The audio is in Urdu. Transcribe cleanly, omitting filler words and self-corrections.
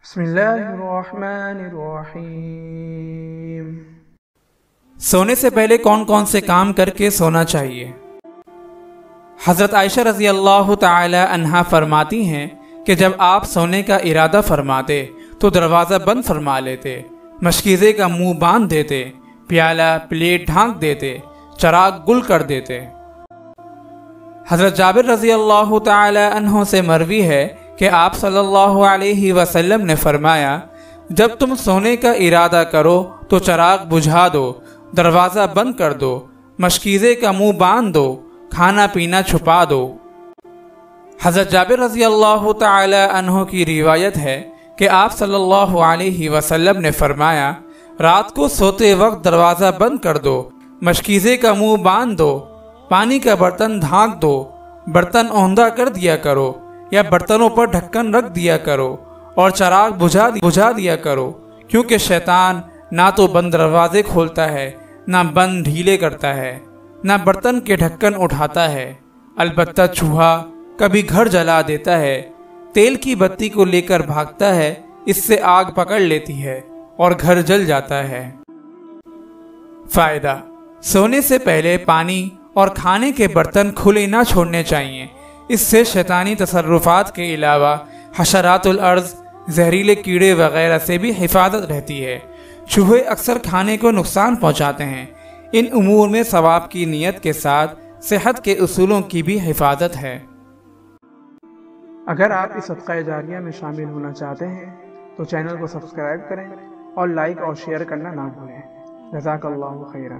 بسم اللہ الرحمن الرحیم۔ سونے سے پہلے کون کون سے کام کر کے سونا چاہیے؟ حضرت عائشہ رضی اللہ تعالی عنہا فرماتی ہیں کہ جب آپ سونے کا ارادہ فرماتے تو دروازہ بند فرما لیتے، مشکیزے کا منہ باندھ دیتے، پیالہ پلیٹ ڈھانک دیتے، چراغ گل کر دیتے۔ حضرت جابر رضی اللہ تعالی عنہ سے مروی ہے کہ آپ صلی اللہ علیہ وسلم نے فرمایا، جب تم سونے کا ارادہ کرو تو چراغ بجھا دو، دروازہ بند کر دو، مشکیزے کا منہ باندھ دو، کھانا پینا چھپا دو۔ حضرت جابر رضی اللہ تعالی عنہ کی روایت ہے کہ آپ صلی اللہ علیہ وسلم نے فرمایا، رات کو سوتے وقت دروازہ بند کر دو، مشکیزے کا منہ باندھ دو، پانی کا برتن ڈھانک دو، برتن اوندھا کر دیا کرو یا برتنوں پر ڈھکن رکھ دیا کرو اور چراغ بجھا دیا کرو، کیونکہ شیطان نہ تو بند دروازے کھولتا ہے، نہ بند ڈھیلے کرتا ہے، نہ برتن کے ڈھکن اٹھاتا ہے، البتہ چوہا کبھی گھر جلا دیتا ہے، تیل کی بتی کو لے کر بھاگتا ہے، اس سے آگ پکڑ لیتی ہے اور گھر جل جاتا ہے۔ فائدہ: سونے سے پہلے پانی اور کھانے کے برتن کھلے نہ چھوڑنے چاہیے، اس سے شیطانی تصرفات کے علاوہ حشرات الارض، زہریلے کیڑے وغیرہ سے بھی حفاظت رہتی ہے۔ چوہے اکثر کھانے کو نقصان پہنچاتے ہیں۔ ان امور میں ثواب کی نیت کے ساتھ صحت کے اصولوں کی بھی حفاظت ہے۔ اگر آپ اس صدقہ جاریہ میں شامل ہونا چاہتے ہیں تو چینل کو سبسکرائب کریں اور لائک اور شیئر کرنا نہ بھولیں۔ جزاک اللہ خیرا۔